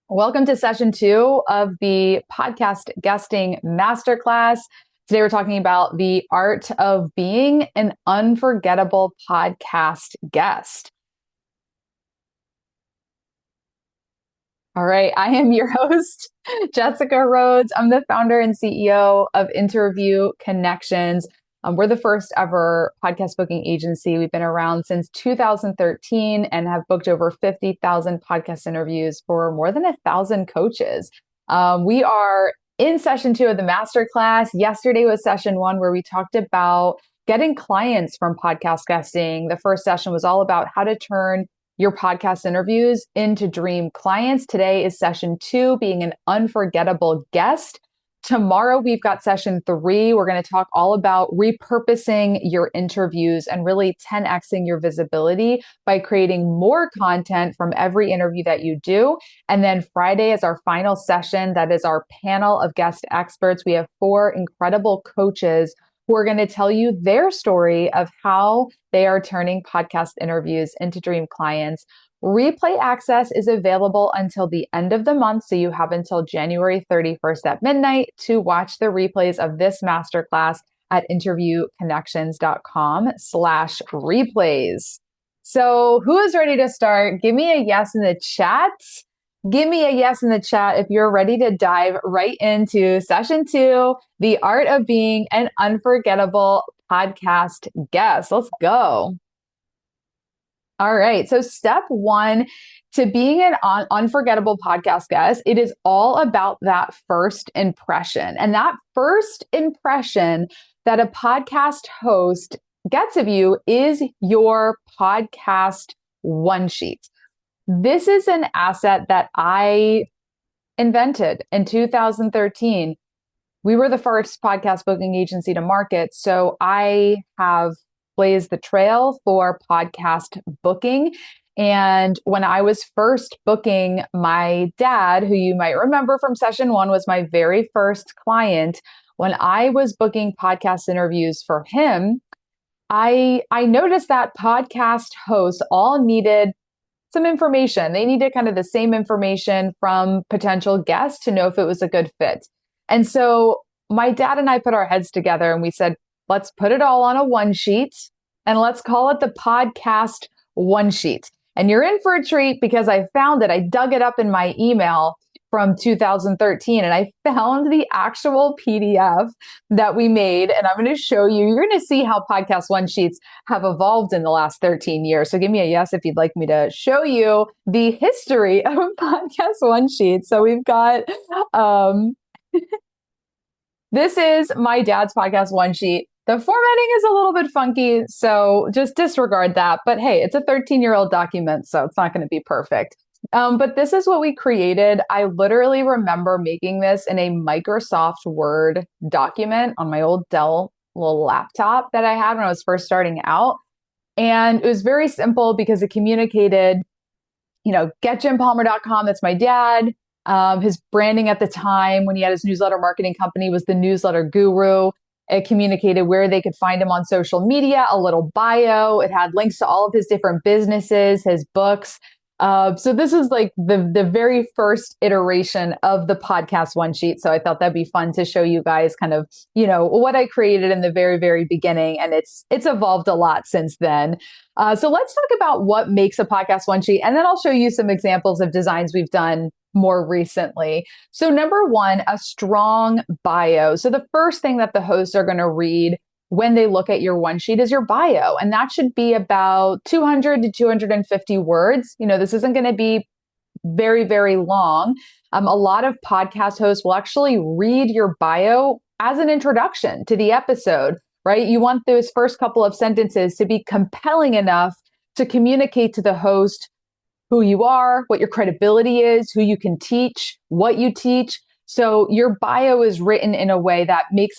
Welcome to session 2 of the podcast guesting masterclass. Today we're talking about the art of being an unforgettable podcast guest. All right, I am your host, Jessica Rhodes. I'm the founder and CEO of Interview Connections. We're the first ever podcast booking agency. We've been around since 2013 and have booked over 50,000 podcast interviews for more than 1,000 coaches. We are in session 2 of the masterclass. Yesterday was session 1 where we talked about getting clients from podcast guesting. The first session was all about how to turn your podcast interviews into dream clients. Today is session 2, being an unforgettable guest. Tomorrow, we've got session 3. We're going to talk all about repurposing your interviews and really 10xing your visibility by creating more content from every interview that you do. And then Friday is our final session. That is our panel of guest experts. We have 4 incredible coaches who are going to tell you their story of how they are turning podcast interviews into dream clients. Replay access is available until the end of the month, so you have until January 31st at midnight to watch the replays of this masterclass at interviewconnections.com/replays. So who is ready to start? Give me a yes in the chat. Give me a yes in the chat if you're ready to dive right into session 2, the art of being an unforgettable podcast guest. Let's go. All right. So step 1 to being an unforgettable podcast guest, it is all about that first impression. And that first impression that a podcast host gets of you is your podcast one sheet. This is an asset that I invented in 2013. We were the first podcast booking agency to market. So I have blazed the trail for podcast booking. And when I was first booking, my dad, who you might remember from session 1, was my very first client. When I was booking podcast interviews for him, I noticed that podcast hosts all needed some information. They needed kind of the same information from potential guests to know if it was a good fit. And so my dad and I put our heads together and we said, let's put it all on a one sheet and let's call it the podcast one sheet. And you're in for a treat because I found it. I dug it up in my email from 2013 and I found the actual PDF that we made. And I'm going to show you, you're going to see how podcast one sheets have evolved in the last 13 years. So give me a yes if you'd like me to show you the history of podcast one sheets. So we've got, this is my dad's podcast one sheet. The formatting is a little bit funky, so just disregard that. But hey, it's a 13-year-old document, so it's not going to be perfect. But this is what we created. I literally remember making this in a Microsoft Word document on my old Dell little laptop that I had when I was first starting out. And it was very simple because it communicated, getjimpalmer.com. That's my dad. His branding at the time when he had his newsletter marketing company was the Newsletter Guru. It communicated where they could find him on social media, a little bio. It had links to all of his different businesses, his books. So this is like the very first iteration of the podcast one sheet. So I thought that'd be fun to show you guys kind of, what I created in the very, very beginning. And it's evolved a lot since then. So let's talk about what makes a podcast one sheet. And then I'll show you some examples of designs we've done more recently. So number 1, a strong bio. So the first thing that the hosts are going to read when they look at your one sheet is your bio. And that should be about 200 to 250 words. This isn't going to be very, very long. A lot of podcast hosts will actually read your bio as an introduction to the episode, right? You want those first couple of sentences to be compelling enough to communicate to the host who you are, what your credibility is, who you can teach, what you teach. So your bio is written in a way that makes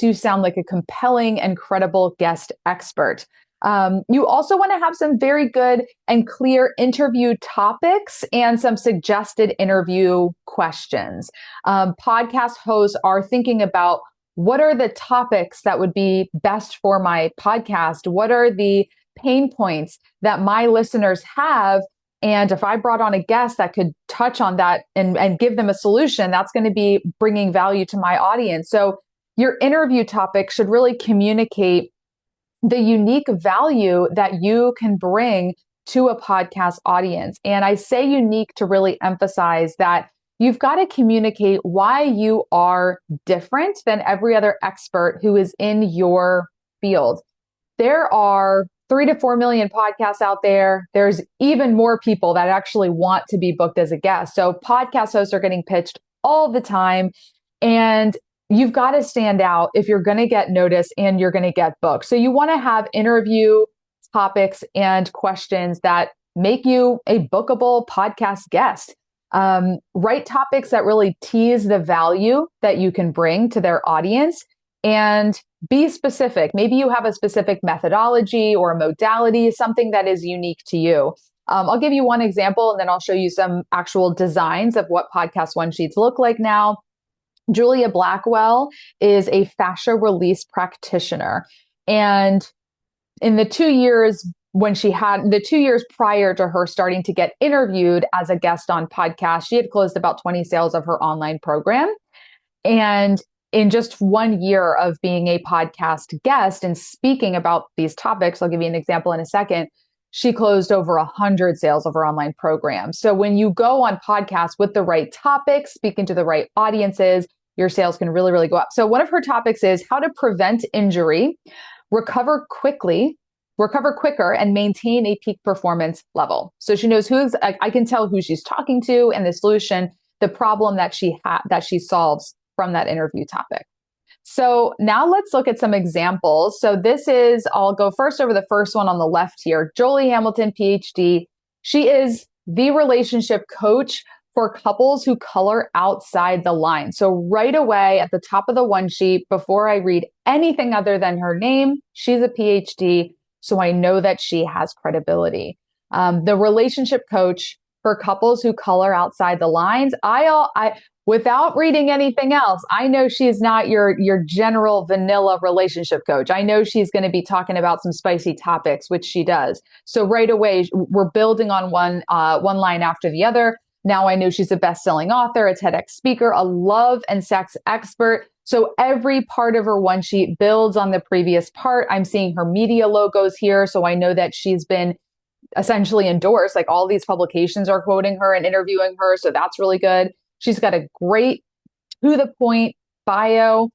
you sound like a compelling and credible guest expert. You also want to have some very good and clear interview topics and some suggested interview questions. Podcast hosts are thinking about what are the topics that would be best for my podcast? What are the pain points that my listeners have? And if I brought on a guest that could touch on that and give them a solution, that's going to be bringing value to my audience. So your interview topic should really communicate the unique value that you can bring to a podcast audience. And I say unique to really emphasize that you've got to communicate why you are different than every other expert who is in your field. There are 3 to 4 million podcasts out there. There's even more people that actually want to be booked as a guest. So podcast hosts are getting pitched all the time. And you've got to stand out if you're going to get noticed and you're going to get booked. So you want to have interview topics and questions that make you a bookable podcast guest. Write topics that really tease the value that you can bring to their audience, and be specific. Maybe you have a specific methodology or a modality, something that is unique to you. I'll give you one example, and then I'll show you some actual designs of what podcast one sheets look like now. Julia Blackwell is a fascia release practitioner. And in the 2 years the 2 years prior to her starting to get interviewed as a guest on podcast, she had closed about 20 sales of her online program. And in just 1 year of being a podcast guest and speaking about these topics, I'll give you an example in a second, she closed over 100 sales of her online program. So when you go on podcasts with the right topics, speaking to the right audiences, your sales can really, really go up. So one of her topics is how to prevent injury, recover quicker, and maintain a peak performance level. So she knows I can tell who she's talking to and the solution, the problem that she solves from that interview topic. So now let's look at some examples. So I'll go first over the first one on the left here. Jolie Hamilton, PhD. She is the relationship coach for couples who color outside the line. So right away at the top of the one sheet, before I read anything other than her name, she's a PhD. So I know that she has credibility. The relationship coach for couples who color outside the lines. Without reading anything else, I know she's not your general vanilla relationship coach. I know she's going to be talking about some spicy topics, which she does. So right away, we're building on one line after the other. Now I know she's a best-selling author, a TEDx speaker, a love and sex expert. So every part of her one sheet builds on the previous part. I'm seeing her media logos here. So I know that she's been essentially endorsed. Like all these publications are quoting her and interviewing her. So that's really good. She's got a great to the point bio.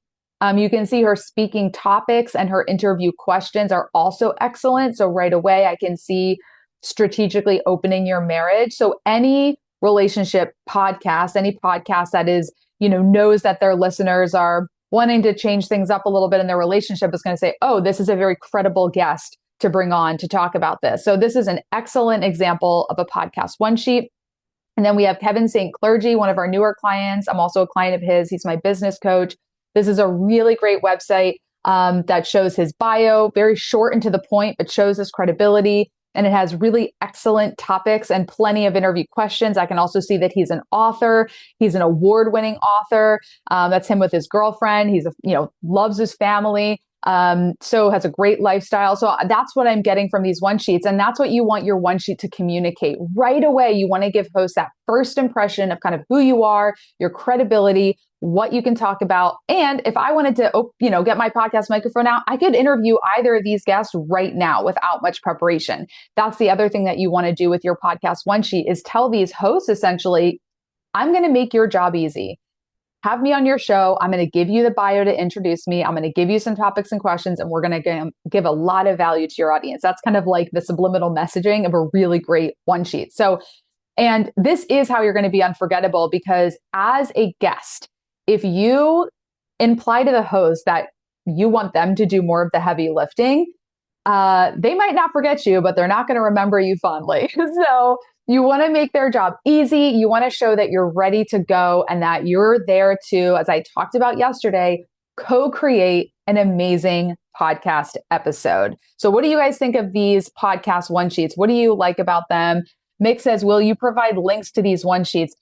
You can see her speaking topics and her interview questions are also excellent. So right away, I can see strategically opening your marriage. So any relationship podcast, any podcast that is, knows that their listeners are wanting to change things up a little bit in their relationship is going to say, oh, this is a very credible guest to bring on to talk about this. So this is an excellent example of a podcast one sheet. And then we have Kevin St. Clergy, one of our newer clients. I'm also a client of his. He's my business coach. This is a really great website that shows his bio, very short and to the point, but shows his credibility. And it has really excellent topics and plenty of interview questions. I can also see that he's an author. He's an award-winning author. That's him with his girlfriend. He's loves his family. So has a great lifestyle. So that's what I'm getting from these one sheets. And that's what you want your one sheet to communicate right away. You want to give hosts that first impression of kind of who you are, your credibility, what you can talk about. And if I wanted to, get my podcast microphone out, I could interview either of these guests right now without much preparation. That's the other thing that you want to do with your podcast one sheet is tell these hosts essentially, I'm going to make your job easy. Have me on your show. I'm going to give you the bio to introduce me. I'm going to give you some topics and questions, and we're going to give a lot of value to your audience. That's kind of like the subliminal messaging of a really great one sheet. So, and this is how you're going to be unforgettable, because as a guest, if you imply to the host that you want them to do more of the heavy lifting, they might not forget you, but they're not going to remember you fondly. So you want to make their job easy. You want to show that you're ready to go and that you're there to, as I talked about yesterday, co-create an amazing podcast episode. So what do you guys think of these podcast one sheets? What do you like about them? Mick says, will you provide links to these one sheets?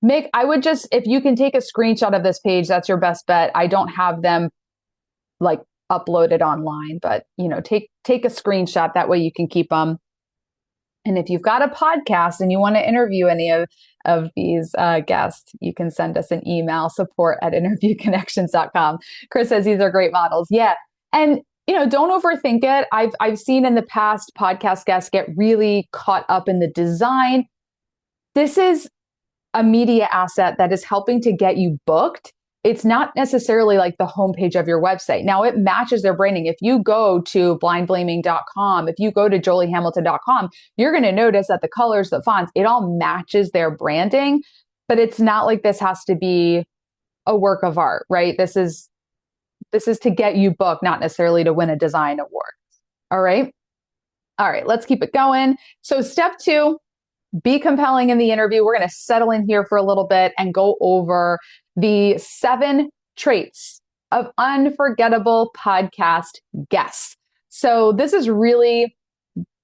Mick, I would if you can take a screenshot of this page, that's your best bet. I don't have them like uploaded online, but take a screenshot. That way you can keep them. And if you've got a podcast and you want to interview any of these guests, you can send us an email, support@interviewconnections.com. Chris says these are great models. Yeah. And don't overthink it. I've seen in the past podcast guests get really caught up in the design. This is a media asset that is helping to get you booked. It's not necessarily like the homepage of your website. Now it matches their branding. If you go to blindblaming.com, if you go to joliehamilton.com, you're going to notice that the colors, the fonts, it all matches their branding, but it's not like this has to be a work of art, right? This is to get you booked, not necessarily to win a design award. All right. All right. Let's keep it going. So step 2, be compelling in the interview. We're going to settle in here for a little bit and go over the 7 traits of unforgettable podcast guests. So this is really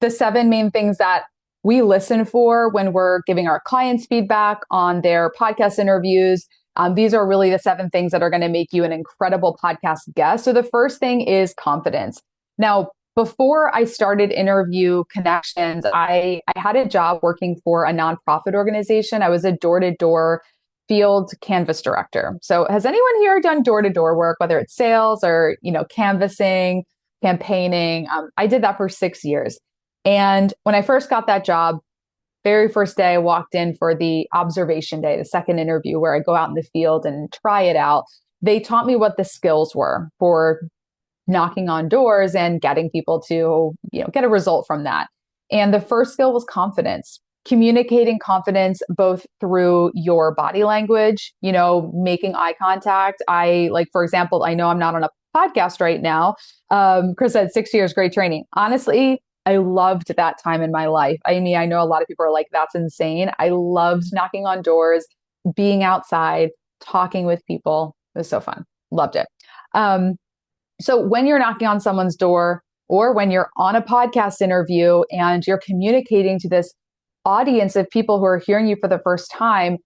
the 7 main things that we listen for when we're giving our clients feedback on their podcast interviews. These are really the 7 things that are going to make you an incredible podcast guest. So the first thing is confidence. Now, before I started Interview Connections, I had a job working for a nonprofit organization. I was a door-to-door field canvas director. So has anyone here done door-to-door work, whether it's sales or, canvassing, campaigning? I did that for 6 years. And when I first got that job, very first day I walked in for the observation day, the second interview where I go out in the field and try it out. They taught me what the skills were for knocking on doors and getting people to, get a result from that. And the first skill was confidence, communicating confidence, both through your body language, making eye contact. For example, I know I'm not on a podcast right now. Chris said 6 years, great training. Honestly, I loved that time in my life. I mean, I know a lot of people are like, that's insane. I loved knocking on doors, being outside, talking with people. It was so fun. Loved it. So when you're knocking on someone's door or when you're on a podcast interview and you're communicating to this audience of people who are hearing you for the first time,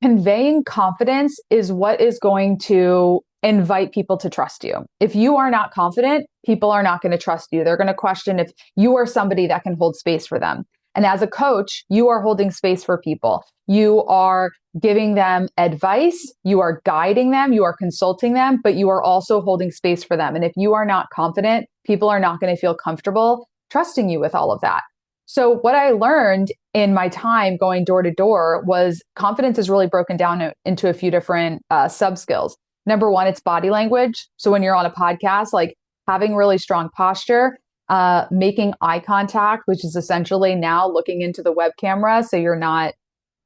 conveying confidence is what is going to invite people to trust you. If you are not confident, people are not going to trust you. They're going to question if you are somebody that can hold space for them. And as a coach, you are holding space for people. You are giving them advice, you are guiding them, you are consulting them, but you are also holding space for them. And if you are not confident, people are not going to feel comfortable trusting you with all of that. So what I learned in my time going door to door was confidence is really broken down into a few different sub skills. Number 1, it's body language. So when you're on a podcast, like having really strong posture, making eye contact, which is essentially now looking into the web camera. So you're not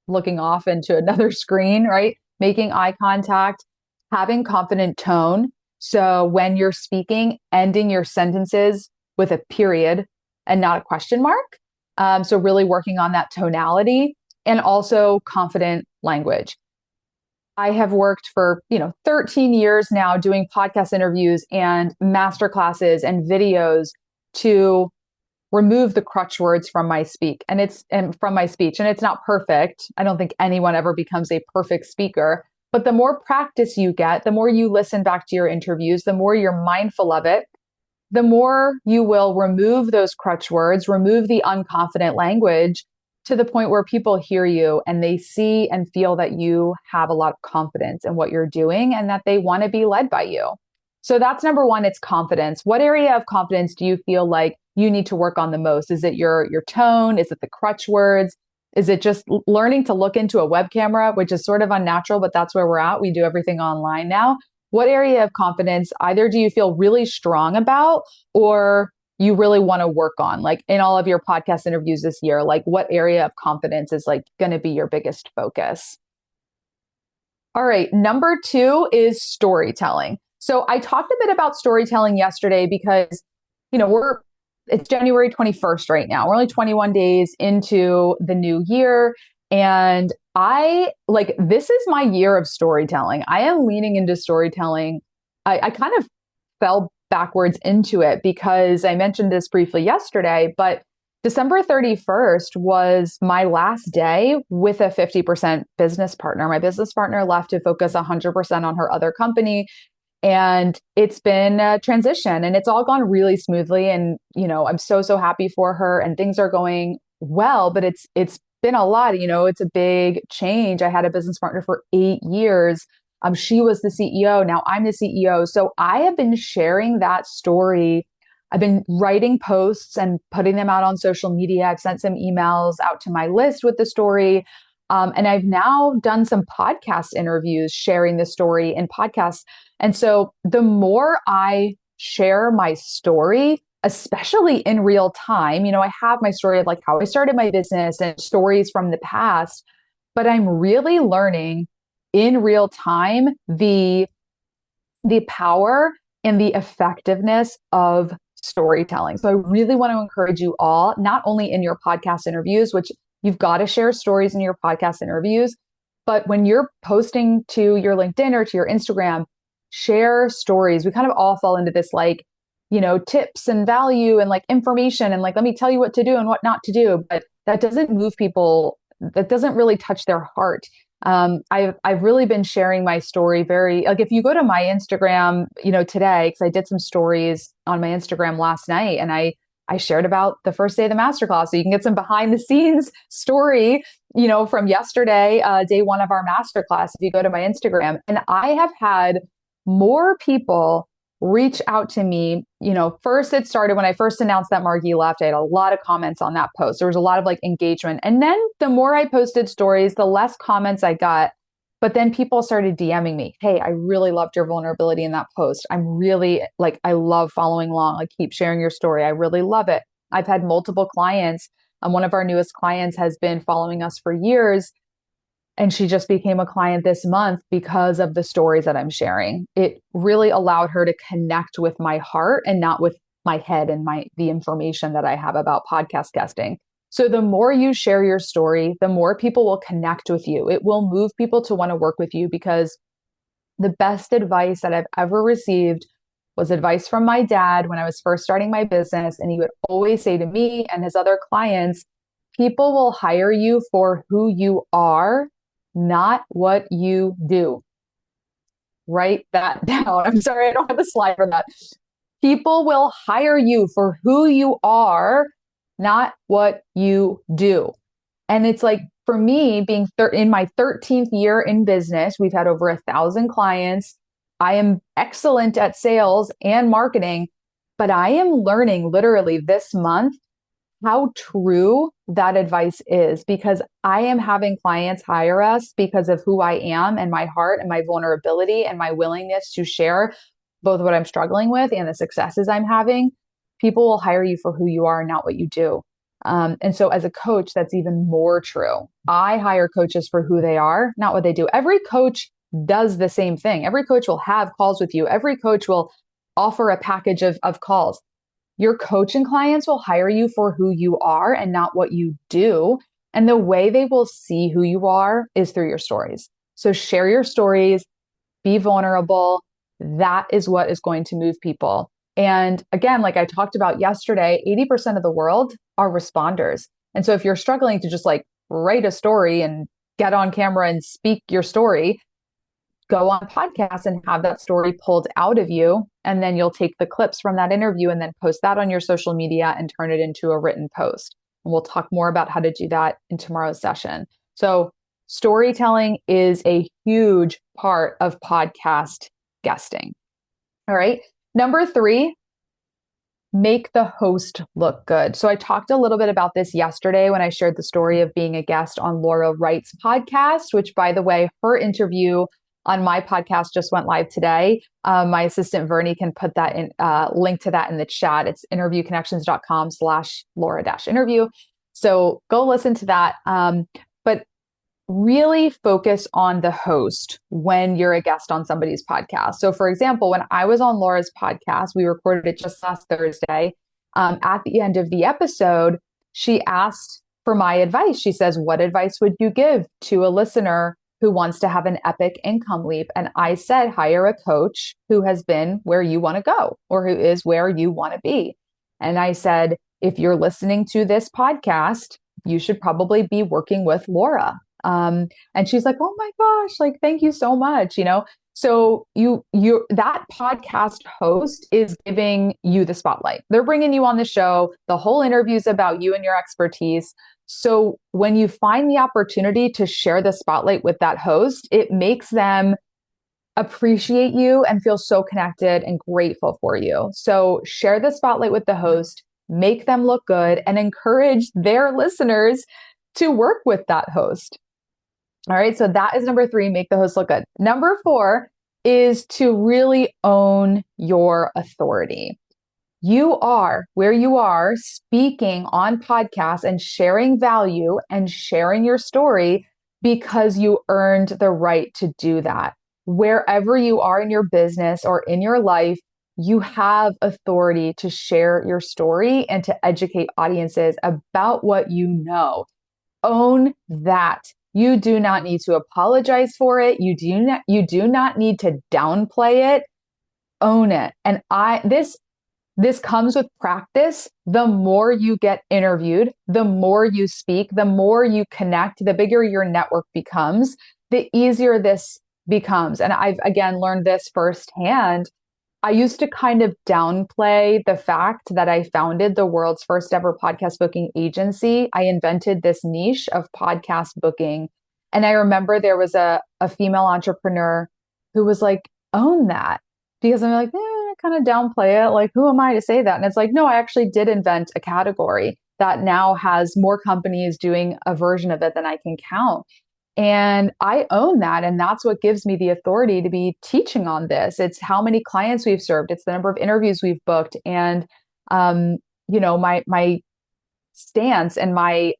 looking off into another screen, right? Making eye contact, having confident tone. So when you're speaking, ending your sentences with a period and not a question mark. So really working on that tonality and also confident language. I have worked for, 13 years now doing podcast interviews and master classes and videos to remove the crutch words from my speech. And it's not perfect. I don't think anyone ever becomes a perfect speaker, but the more practice you get, the more you listen back to your interviews, the more you're mindful of it, the more you will remove those crutch words, remove the unconfident language to the point where people hear you and they see and feel that you have a lot of confidence in what you're doing and that they want to be led by you. So that's number 1, it's confidence. What area of confidence do you feel like you need to work on the most? Is it your tone? Is it the crutch words? Is it just learning to look into a web camera, which is sort of unnatural, but that's where we're at. We do everything online now. What area of confidence either do you feel really strong about or you really want to work on? Like in all of your podcast interviews this year, like what area of confidence is like going to be your biggest focus? All right. Number 2 is storytelling. So I talked a bit about storytelling yesterday because, it's January 21st right now. We're only 21 days into the new year. And this is my year of storytelling. I am leaning into storytelling. I kind of fell backwards into it because I mentioned this briefly yesterday, but December 31st was my last day with a 50% business partner. My business partner left to focus 100% on her other company. And it's been a transition and it's all gone really smoothly. And, I'm so happy for her and things are going well, but it's been a lot. It's a big change. I had a business partner for 8 years. She was the CEO. Now I'm the CEO. So I have been sharing that story. I've been writing posts and putting them out on social media. I've sent some emails out to my list with the story. And I've now done some podcast interviews sharing the story in podcasts. And so the more I share my story, especially in real time, I have my story of like how I started my business and stories from the past, but I'm really learning in real time the power and the effectiveness of storytelling. So I really want to encourage you all, not only in your podcast interviews, which you've got to share stories in your podcast interviews, but when you're posting to your LinkedIn or to your Instagram, share stories. We kind of all fall into this like, tips and value and like information and like, let me tell you what to do and what not to do. But that doesn't move people. That doesn't really touch their heart. I've really been sharing my story very, like if you go to my Instagram, today, because I did some stories on my Instagram last night and I shared about the first day of the masterclass. So you can get some behind the scenes story, from yesterday, day one of our masterclass, if you go to my Instagram. And I have had more people reach out to me. First it started when I first announced that Margie left. I had a lot of comments on that post. There was a lot of like engagement. And then the more I posted stories, the less comments I got. But then people started DMing me, hey, I really loved your vulnerability in that post. I'm really like, I love following along. Like, keep sharing your story. I really love it. I've had multiple clients. One of our newest clients has been following us for years. And she just became a client this month because of the stories that I'm sharing. It really allowed her to connect with my heart and not with my head and the information that I have about podcast guesting. So the more you share your story, the more people will connect with you. It will move people to want to work with you, because the best advice that I've ever received was advice from my dad when I was first starting my business. And he would always say to me and his other clients, people will hire you for who you are, not what you do. Write that down. I'm sorry, I don't have a slide for that. People will hire you for who you are, not what you do. And it's like, for me, being in my 13th year in business, we've had over 1,000 clients. I am excellent at sales and marketing, but I am learning literally this month how true that advice is, because I am having clients hire us because of who I am and my heart and my vulnerability and my willingness to share both what I'm struggling with and the successes I'm having. People will hire you for who you are, not what you do. And so as a coach, that's even more true. I hire coaches for who they are, not what they do. Every coach does the same thing. Every coach will have calls with you. Every coach will offer a package of calls. Your coaching clients will hire you for who you are and not what you do. And the way they will see who you are is through your stories. So share your stories, be vulnerable. That is what is going to move people. And again, like I talked about yesterday, 80% of the world are responders. And so if you're struggling to just like write a story and get on camera and speak your story, go on podcasts and have that story pulled out of you. And then you'll take the clips from that interview and then post that on your social media and turn it into a written post. And we'll talk more about how to do that in tomorrow's session. So storytelling is a huge part of podcast guesting. All right. Number 3, make the host look good. So I talked a little bit about this yesterday when I shared the story of being a guest on Laura Wright's podcast, which, by the way, her interview on my podcast just went live today. My assistant Vernie can put that in link to that in the chat. It's interviewconnections.com/Laura-interview. So go listen to that. But really focus on the host when you're a guest on somebody's podcast. So for example, when I was on Laura's podcast, we recorded it just last Thursday. At the end of the episode, she asked for my advice. She says, what advice would you give to a listener who wants to have an epic income leap? And I said, hire a coach who has been where you want to go or who is where you want to be. And I said, if you're listening to this podcast, you should probably be working with Laura. And she's like, oh my gosh, like, thank you so much. So that podcast host is giving you the spotlight. They're bringing you on the show. The whole interview is about you and your expertise. So when you find the opportunity to share the spotlight with that host, it makes them appreciate you and feel so connected and grateful for you. So share the spotlight with the host, make them look good, and encourage their listeners to work with that host. All right. So that is number three, make the host look good. Number four is to really own your authority. You are where you are speaking on podcasts and sharing value and sharing your story because you earned the right to do that. Wherever you are in your business or in your life, you have authority to share your story and to educate audiences about what you know. Own that. You do not need to apologize for it. You do not need to downplay it. Own it. And this comes with practice. The more you get interviewed, the more you speak, the more you connect, the bigger your network becomes, the easier this becomes. And I've again learned this firsthand. I used to kind of downplay the fact that I founded the world's first ever podcast booking agency. I invented this niche of podcast booking. And I remember there was a female entrepreneur who was like, own that. Because I'm like, kind of downplay it. Like, who am I to say that? And it's like, no, I actually did invent a category that now has more companies doing a version of it than I can count. And I own that. And that's what gives me the authority to be teaching on this. It's how many clients we've served. It's the number of interviews we've booked. And, my stance and my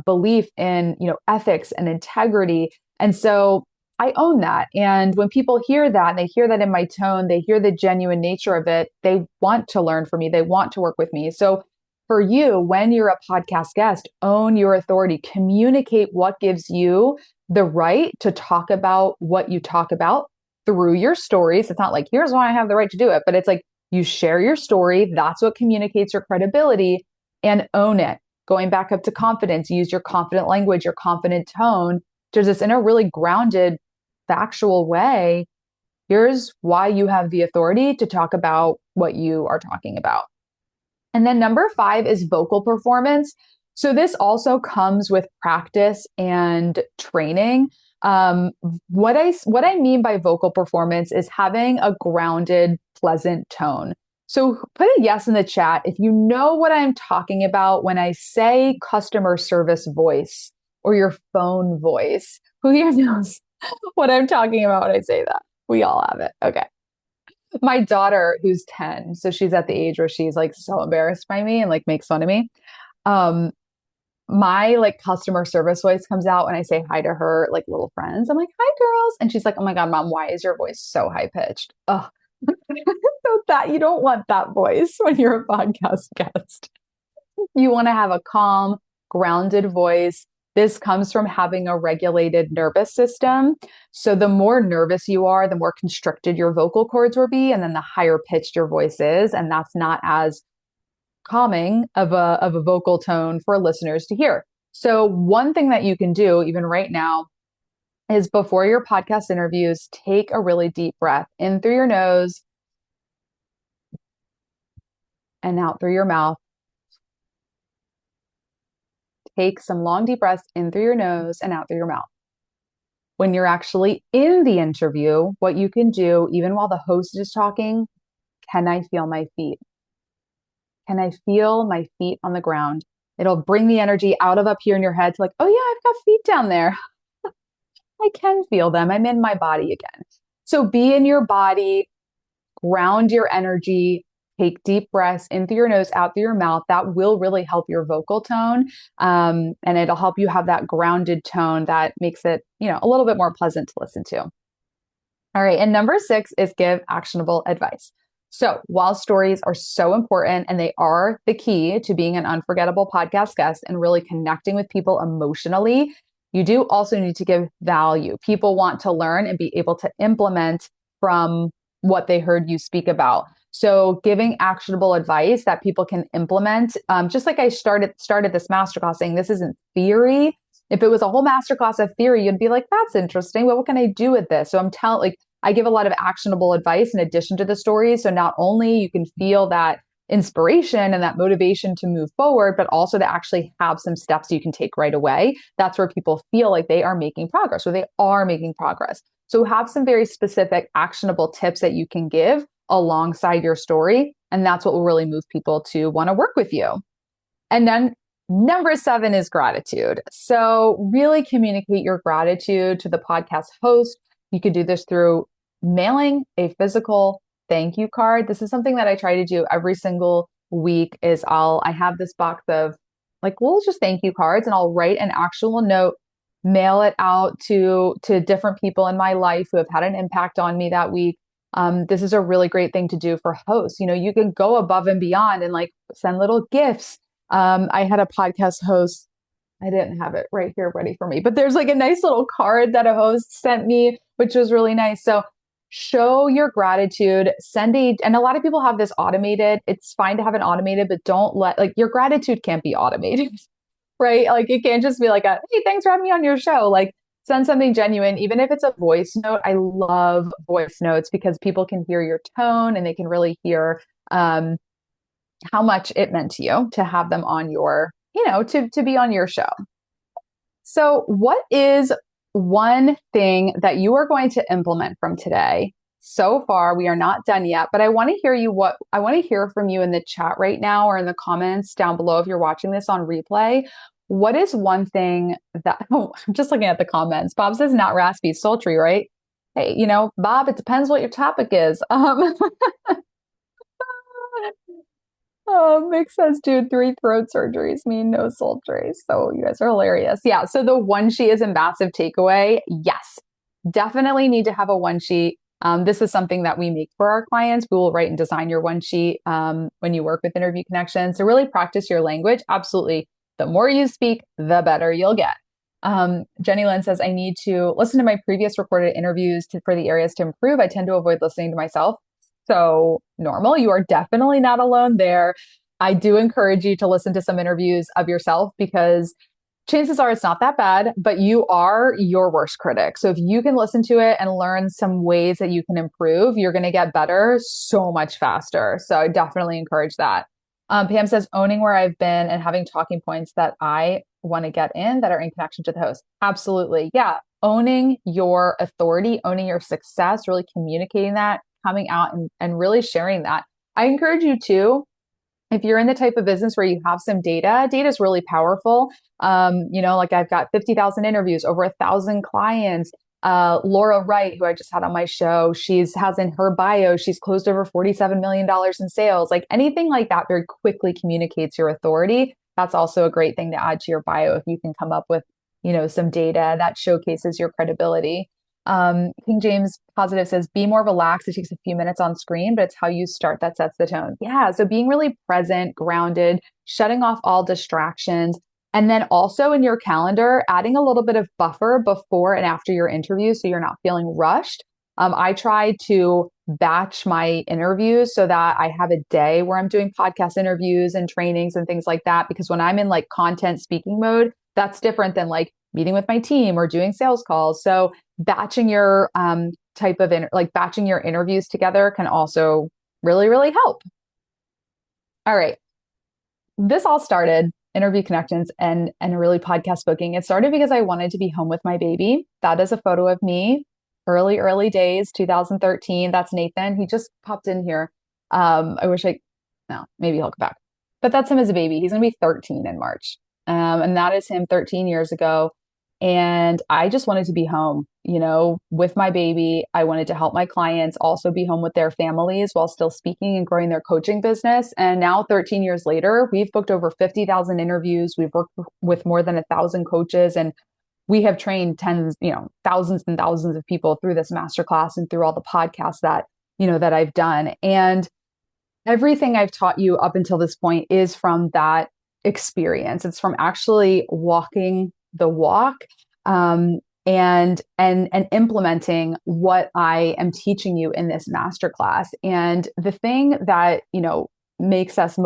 belief in, ethics and integrity. And so I own that. And when people hear that and they hear that in my tone, they hear the genuine nature of it, they want to learn from me. They want to work with me. So for you, when you're a podcast guest, own your authority, communicate what gives you the right to talk about what you talk about through your stories. It's not like, here's why I have the right to do it, but it's like you share your story. That's what communicates your credibility, and own it. Going back up to confidence, use your confident language, your confident tone, to just in a really grounded, factual way. Here's why you have the authority to talk about what you are talking about. And then number five is vocal performance. So this also comes with practice and training. What I mean by vocal performance is having a grounded, pleasant tone. So put a yes in the chat if you know what I'm talking about when I say customer service voice or your phone voice. Who here knows what I'm talking about when I say that? We all have it. Okay. My daughter, who's 10, so she's at the age where she's like so embarrassed by me and like makes fun of me. My like customer service voice comes out when I say hi to her like little friends. I'm like, hi girls. And she's like, oh my God, mom, why is your voice so high pitched? Oh, so that you don't want that voice when you're a podcast guest. You want to have a calm, grounded voice. This comes from having a regulated nervous system. So the more nervous you are, the more constricted your vocal cords will be, and then the higher pitched your voice is. And that's not as calming of a vocal tone for listeners to hear. So one thing that you can do even right now is before your podcast interviews, take a really deep breath in through your nose and out through your mouth. Take some long deep breaths in through your nose and out through your mouth. When you're actually in the interview, what you can do, even while the host is talking, can I feel my feet? Can I feel my feet on the ground? It'll bring the energy out of up here in your head to like, oh yeah, I've got feet down there. I can feel them. I'm in my body again. So be in your body, ground your energy, take deep breaths in through your nose, out through your mouth. That will really help your vocal tone. And it'll help you have that grounded tone that makes it, a little bit more pleasant to listen to. All right. And number 6 is give actionable advice. So while stories are so important and they are the key to being an unforgettable podcast guest and really connecting with people emotionally, you do also need to give value. People want to learn and be able to implement from what they heard you speak about. So giving actionable advice that people can implement, just like I started this masterclass saying, this isn't theory. If it was a whole masterclass of theory, you'd be like, that's interesting. Well, what can I do with this? So I'm telling, like, I give a lot of actionable advice in addition to the stories. So not only you can feel that inspiration and that motivation to move forward, but also to actually have some steps you can take right away. That's where people feel like they are making progress or they are making progress. So have some very specific actionable tips that you can give alongside your story. And that's what will really move people to want to work with you. And then number 7 is gratitude. So really communicate your gratitude to the podcast host. You could do this through mailing a physical thank you card. This is something that I try to do every single week is I have this box of like, well, just thank you cards and I'll write an actual note, mail it out to different people in my life who have had an impact on me that week. This is a really great thing to do for hosts. You can go above and beyond and like send little gifts. I had a podcast host. I didn't have it right here ready for me, but there's like a nice little card that a host sent me, which was really nice. So show your gratitude, and a lot of people have this automated. It's fine to have it automated, but don't like your gratitude can't be automated, right? Like it can't just be like hey, thanks for having me on your show. Like send something genuine, even if it's a voice note. I love voice notes because people can hear your tone and they can really hear, how much it meant to you to have them on your, to be on your show. So what is one thing that you are going to implement from today? So far, we are not done yet, but I want to hear from you in the chat right now or in the comments down below if you're watching this on replay. What is one thing that, I'm just looking at the comments. Bob says not raspy, sultry, right? Hey, Bob, it depends what your topic is. Oh, makes sense, dude. 3 throat surgeries mean no sultry. So you guys are hilarious. Yeah. So the one sheet is a massive takeaway. Yes, definitely need to have a one sheet. This is something that we make for our clients. We will write and design your one sheet when you work with Interview Connections. So really practice your language. Absolutely. The more you speak, the better you'll get. Jenny Lynn says, I need to listen to my previous recorded interviews for the areas to improve. I tend to avoid listening to myself. So normal. You are definitely not alone there. I do encourage you to listen to some interviews of yourself because chances are it's not that bad, but you are your worst critic. So if you can listen to it and learn some ways that you can improve, you're going to get better so much faster. So I definitely encourage that. Pam says, owning where I've been and having talking points that I want to get in that are in connection to the host. Absolutely. Yeah. Owning your authority, owning your success, really communicating that, coming out and really sharing that. I encourage you to, if you're in the type of business where you have some data is really powerful. Like I've got 50,000 interviews, over 1,000 clients. Laura Wright, who I just had on my show, has in her bio, she's closed over $47 million in sales. Like anything like that very quickly communicates your authority. That's also a great thing to add to your bio if you can come up with, some data that showcases your credibility. King James Positive says, be more relaxed. It takes a few minutes on screen, but it's how you start that sets the tone. Yeah. So being really present, grounded, shutting off all distractions. And then also in your calendar, adding a little bit of buffer before and after your interview so you're not feeling rushed. I try to batch my interviews so that I have a day where I'm doing podcast interviews and trainings and things like that. Because when I'm in like content speaking mode, that's different than like meeting with my team or doing sales calls. So batching your batching your interviews together can also really, really help. All right. This all started Interview Connections and really podcast booking. It started because I wanted to be home with my baby. That is a photo of me, early days, 2013. That's Nathan. He just popped in here. No, maybe he'll come back. But that's him as a baby. He's going to be 13 in March. And that is him 13 years ago. And I just wanted to be home, with my baby. I wanted to help my clients also be home with their families while still speaking and growing their coaching business. And now 13 years later, we've booked over 50,000 interviews. We've worked with more than 1,000 coaches, and we have trained thousands and thousands of people through this masterclass and through all the podcasts that I've done. And everything I've taught you up until this point is from that experience. It's from actually walking the walk, and implementing what I am teaching you in this masterclass. And the thing that, makes us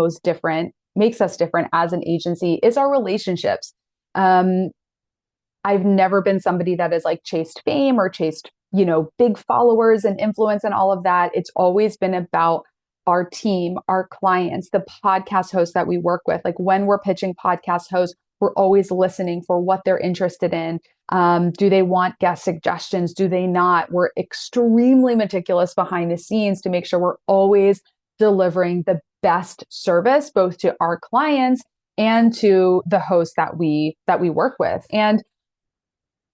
different as an agency is our relationships. I've never been somebody that has like chased fame or chased, big followers and influence and all of that. It's always been about our team, our clients, the podcast hosts that we work with. Like when we're pitching podcast hosts, we're always listening for what they're interested in. Do they want guest suggestions? Do they not? We're extremely meticulous behind the scenes to make sure we're always delivering the best service, both to our clients and to the hosts that we work with. And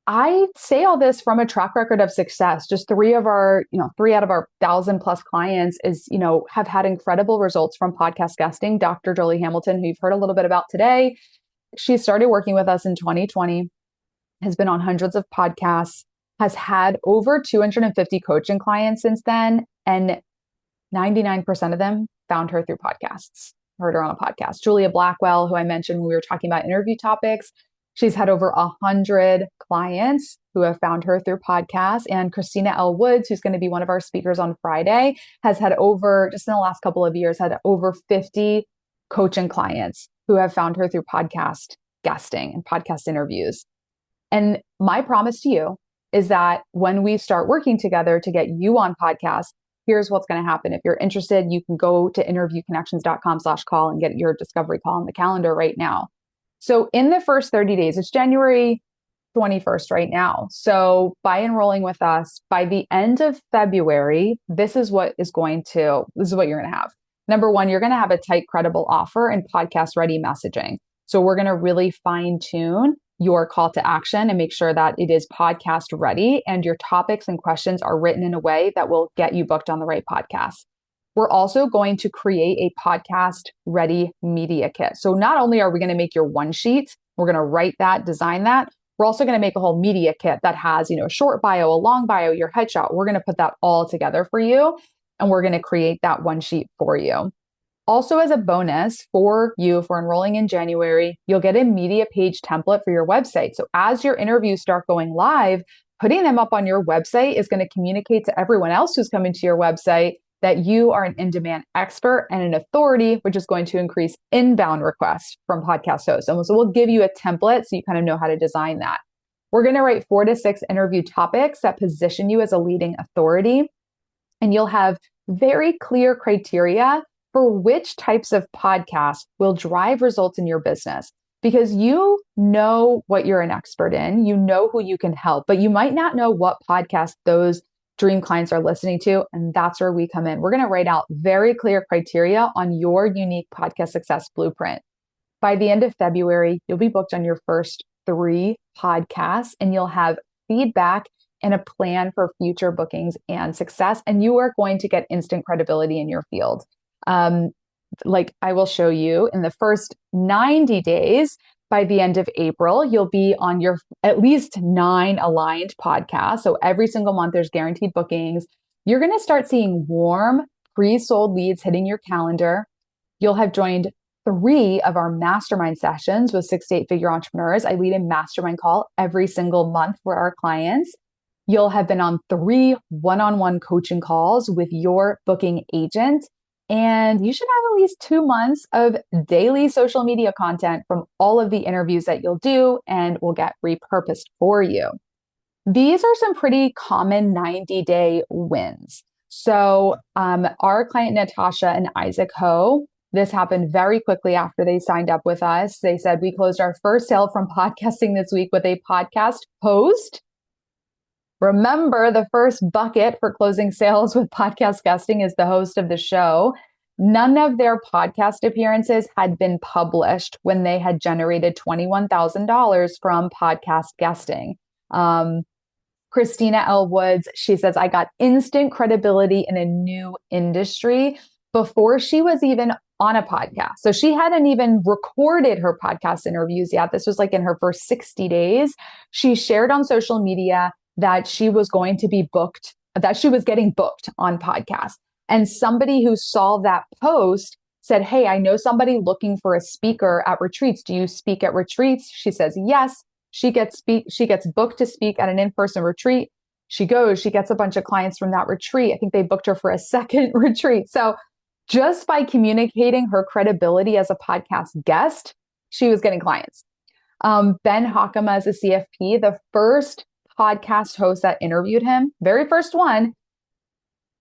I say all this from a track record of success. Just three out of our 1,000+ clients have had incredible results from podcast guesting. Dr. Jolie Hamilton, who you've heard a little bit about today, she started working with us in 2020, has been on hundreds of podcasts, has had over 250 coaching clients since then. And 99% of them found her through podcasts, heard her on a podcast. Julia Blackwell, who I mentioned when we were talking about interview topics, she's had over 100 clients who have found her through podcasts. And Christina L. Woods, who's going to be one of our speakers on Friday, has had just in the last couple of years, had over 50 coaching clients who have found her through podcast guesting and podcast interviews. And my promise to you is that when we start working together to get you on podcasts, here's what's going to happen. If you're interested, you can go to interviewconnections.com/call and get your discovery call on the calendar right now. So in the first 30 days, it's January 21st right now. So by enrolling with us, by the end of February, this is what you're going to have. Number one, you're going to have a tight, credible offer and podcast ready messaging. So we're going to really fine tune your call to action and make sure that it is podcast ready and your topics and questions are written in a way that will get you booked on the right podcast. We're also going to create a podcast ready media kit. So not only are we going to make your one sheet, we're going to write that, design that. We're also going to make a whole media kit that has, a short bio, a long bio, your headshot. We're going to put that all together for you. And we're going to create that one sheet for you. Also, as a bonus for you for enrolling in January, you'll get a media page template for your website. So as your interviews start going live, putting them up on your website is going to communicate to everyone else who's coming to your website that you are an in-demand expert and an authority, which is going to increase inbound requests from podcast hosts. And so we'll give you a template so you kind of know how to design that. We're going to write 4 to 6 interview topics that position you as a leading authority. And you'll have very clear criteria for which types of podcasts will drive results in your business, because you know what you're an expert in, you know who you can help, but you might not know what podcast those dream clients are listening to. And that's where we come in. We're going to write out very clear criteria on your unique podcast success blueprint. By the end of February, you'll be booked on your first 3 podcasts and you'll have feedback and a plan for future bookings and success. And you are going to get instant credibility in your field. Like I will show you in the first 90 days, by the end of April, you'll be on your at least 9 aligned podcasts. So every single month there's guaranteed bookings. You're going to start seeing warm pre-sold leads hitting your calendar. You'll have joined 3 of our mastermind sessions with 6 to 8 figure entrepreneurs. I lead a mastermind call every single month for our clients. You'll have been on 3 one-on-one coaching calls with your booking agent. And you should have at least 2 months of daily social media content from all of the interviews that you'll do and will get repurposed for you. These are some pretty common 90-day wins. So our client, Natasha and Isaac Ho, this happened very quickly after they signed up with us. They said, we closed our first sale from podcasting this week with a podcast host. Remember, the first bucket for closing sales with podcast guesting is the host of the show. None of their podcast appearances had been published when they had generated $21,000 from podcast guesting. Christina L. Woods, she says, I got instant credibility in a new industry before she was even on a podcast. So she hadn't even recorded her podcast interviews yet. This was like in her first 60 days. She shared on social media that she was going to be booked, that she was getting booked on podcasts. And somebody who saw that post said, hey, I know somebody looking for a speaker at retreats. Do you speak at retreats? She says, yes. She gets booked to speak at an in-person retreat. She goes, she gets a bunch of clients from that retreat. I think they booked her for a second retreat. So just by communicating her credibility as a podcast guest, she was getting clients. Ben Hockema is a CFP, the first podcast host that interviewed him, very first one,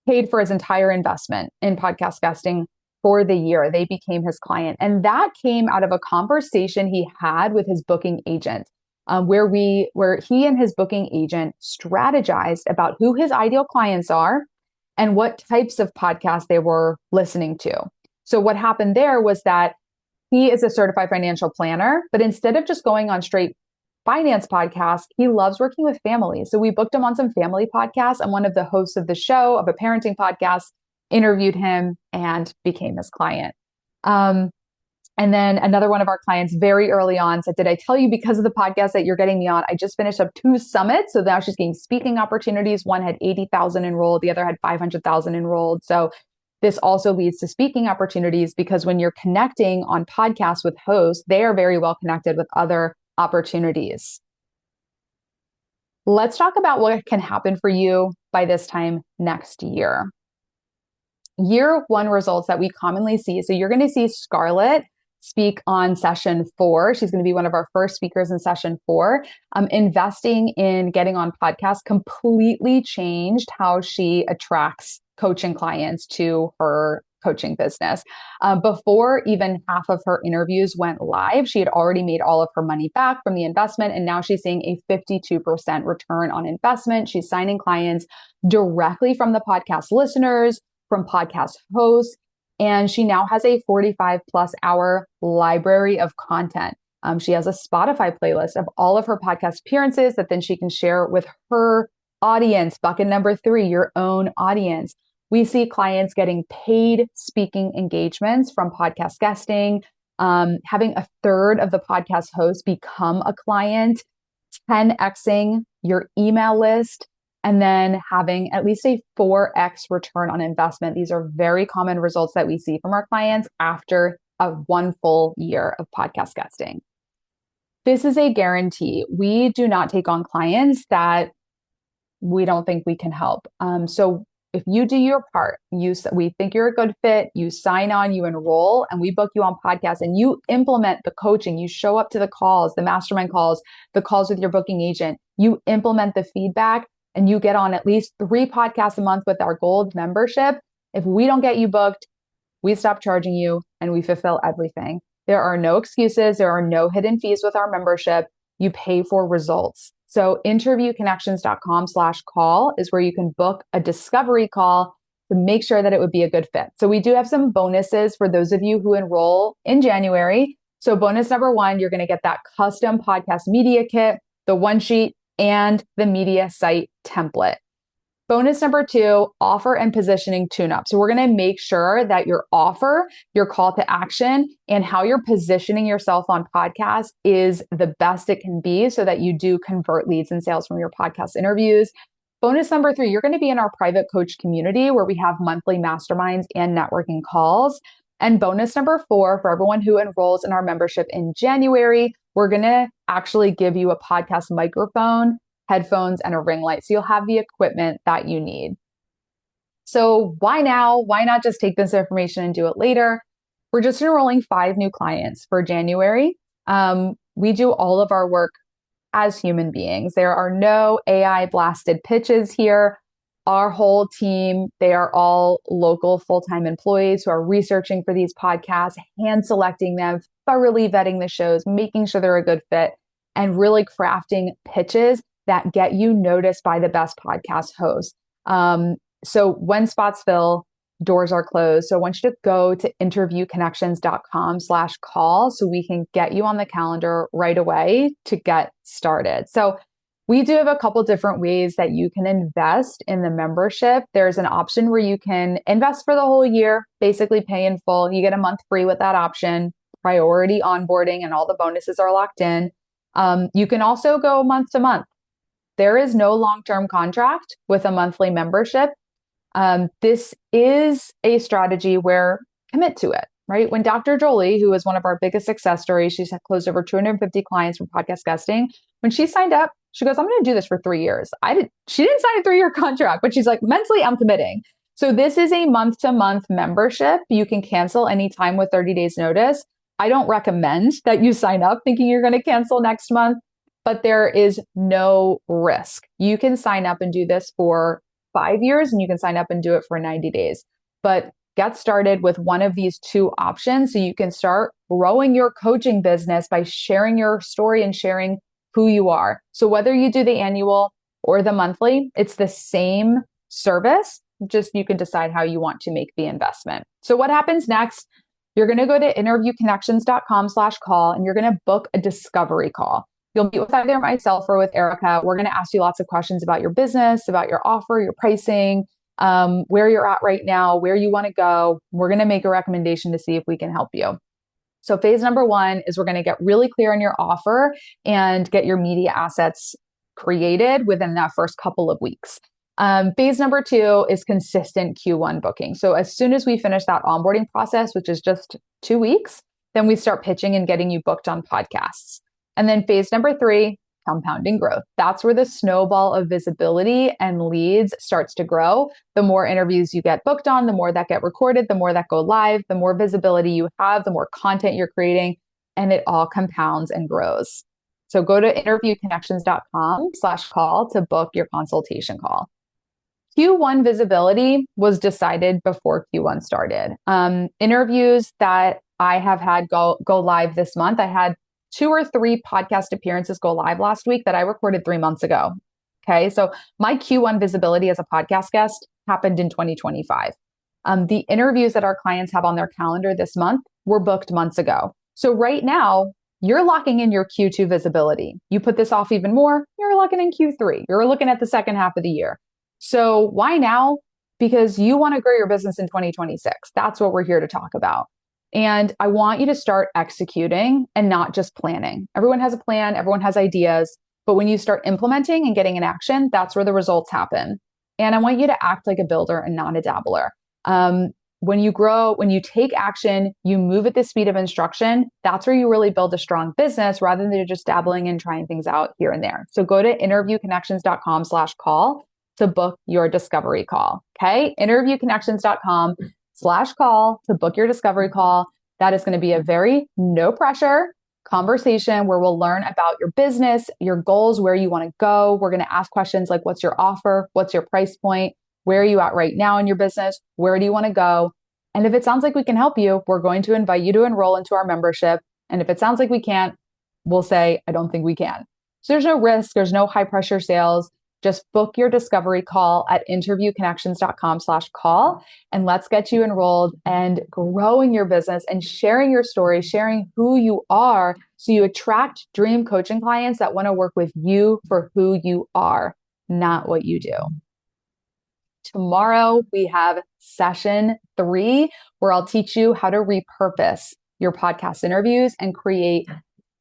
paid for his entire investment in podcast guesting for the year. They became his client. And that came out of a conversation he had with his booking agent, where he and his booking agent strategized about who his ideal clients are and what types of podcasts they were listening to. So what happened there was that he is a certified financial planner, but instead of just going on straight finance podcasts, he loves working with families. So we booked him on some family podcasts, and one of the hosts of the show, of a parenting podcast, interviewed him and became his client. And then another one of our clients very early on said, did I tell you because of the podcast that you're getting me on? I just finished up 2 summits. So now she's getting speaking opportunities. One had 80,000 enrolled. The other had 500,000 enrolled. So this also leads to speaking opportunities, because when you're connecting on podcasts with hosts, they are very well connected with other opportunities. Let's talk about what can happen for you by this time next year. Year 1 results that we commonly see. So you're going to see Scarlett speak on session 4. She's going to be one of our first speakers in session 4. Investing in getting on podcasts completely changed how she attracts coaching clients to her coaching business. Before even half of her interviews went live, she had already made all of her money back from the investment. And now she's seeing a 52% return on investment. She's signing clients directly from the podcast listeners, from podcast hosts, and she now has a 45 plus hour library of content. She has a Spotify playlist of all of her podcast appearances that then she can share with her audience. Bucket number 3, your own audience. We see clients getting paid speaking engagements from podcast guesting, having a third of the podcast hosts become a client, 10xing your email list, and then having at least a 4x return on investment. These are very common results that we see from our clients after a 1 full year of podcast guesting. This is a guarantee. We do not take on clients that we don't think we can help. So if you do your part, we think you're a good fit, you sign on, you enroll, and we book you on podcasts, and you implement the coaching, you show up to the calls, the mastermind calls, the calls with your booking agent, you implement the feedback, and you get on at least 3 podcasts a month with our gold membership. If we don't get you booked, we stop charging you and we fulfill everything. There are no excuses. There are no hidden fees with our membership. You pay for results. So interviewconnections.com/call is where you can book a discovery call to make sure that it would be a good fit. So we do have some bonuses for those of you who enroll in January. So bonus number 1, you're going to get that custom podcast media kit, the one sheet, and the media site template. Bonus number 2, offer and positioning tune-up. So we're going to make sure that your offer, your call to action, and how you're positioning yourself on podcasts is the best it can be so that you do convert leads and sales from your podcast interviews. Bonus number 3, you're going to be in our private coach community where we have monthly masterminds and networking calls. And bonus number 4, for everyone who enrolls in our membership in January, we're going to actually give you a podcast microphone, headphones, and a ring light. So you'll have the equipment that you need. So why now? Why not just take this information and do it later? We're just enrolling 5 new clients for January. We do all of our work as human beings. There are no AI blasted pitches here. Our whole team, they are all local full-time employees who are researching for these podcasts, hand selecting them, thoroughly vetting the shows, making sure they're a good fit, and really crafting pitches that get you noticed by the best podcast hosts. So when spots fill, doors are closed. So I want you to go to interviewconnections.com/call so we can get you on the calendar right away to get started. So we do have a couple different ways that you can invest in the membership. There's an option where you can invest for the whole year, basically pay in full. You get a month free with that option, priority onboarding, and all the bonuses are locked in. You can also go month to month. There is no long-term contract with a monthly membership. This is a strategy where commit to it, right? When Dr. Jolie, who is one of our biggest success stories, she's closed over 250 clients from podcast guesting. When she signed up, she goes, I'm going to do this for 3 years. She didn't sign a 3-year contract, but she's like, mentally, I'm committing. So this is a month-to-month membership. You can cancel anytime with 30 days notice. I don't recommend that you sign up thinking you're going to cancel next month. but there is no risk. You can sign up and do this for 5 years, and you can sign up and do it for 90 days. But get started with one of these two options so you can start growing your coaching business by sharing your story and sharing who you are. So whether you do the annual or the monthly, it's the same service, just you can decide how you want to make the investment. So what happens next? You're going to go to interviewconnections.com/call and you're going to book a discovery call. You'll meet with either myself or with Erica. We're going to ask you lots of questions about your business, about your offer, your pricing, where you're at right now, where you want to go. We're going to make a recommendation to see if we can help you. So phase number one is we're going to get really clear on your offer and get your media assets created within that first couple of weeks. Phase number two is consistent Q1 booking. So as soon as we finish that onboarding process, which is just 2 weeks, then we start pitching and getting you booked on podcasts. And then phase number three, compounding growth. That's where the snowball of visibility and leads starts to grow. The more interviews you get booked on, the more that get recorded, the more that go live, the more visibility you have, the more content you're creating, and it all compounds and grows. So go to interviewconnections.com/call to book your consultation call. Q1 visibility was decided before Q1 started. Interviews that I have had go live this month, I had 2 or 3 podcast appearances go live last week that I recorded 3 months ago. Okay. So my Q1 visibility as a podcast guest happened in 2025. The interviews that our clients have on their calendar this month were booked months ago. So right now, you're locking in your Q2 visibility. You put this off even more, you're locking in Q3. You're looking at the second half of the year. So why now? Because you want to grow your business in 2026. That's what we're here to talk about. And I want you to start executing and not just planning. Everyone has a plan, everyone has ideas, but when you start implementing and getting in action, that's where the results happen. And I want you to act like a builder and not a dabbler. When you grow, when you take action, you move at the speed of instruction. That's where you really build a strong business rather than just dabbling and trying things out here and there. So go to interviewconnections.com/call to book your discovery call. Okay. interviewconnections.com/call to book your discovery call. That is going to be a very no pressure conversation where we'll learn about your business, your goals, where you want to go. We're going to ask questions like, what's your offer? What's your price point? Where are you at right now in your business? Where do you want to go? And if it sounds like we can help you, we're going to invite you to enroll into our membership. And if it sounds like we can't, we'll say, I don't think we can. So there's no risk. There's no high pressure sales. Just book your discovery call at interviewconnections.com/call and let's get you enrolled and growing your business and sharing your story, sharing who you are so you attract dream coaching clients that want to work with you for who you are, not what you do. Tomorrow, we have session 3, where I'll teach you how to repurpose your podcast interviews and create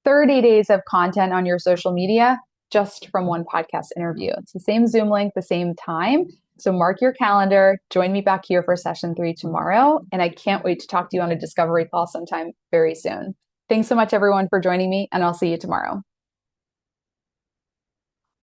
30 days of content on your social media just from one podcast interview. It's the same Zoom link, the same time. So mark your calendar, join me back here for session 3 tomorrow. And I can't wait to talk to you on a discovery call sometime very soon. Thanks so much, everyone, for joining me, and I'll see you tomorrow.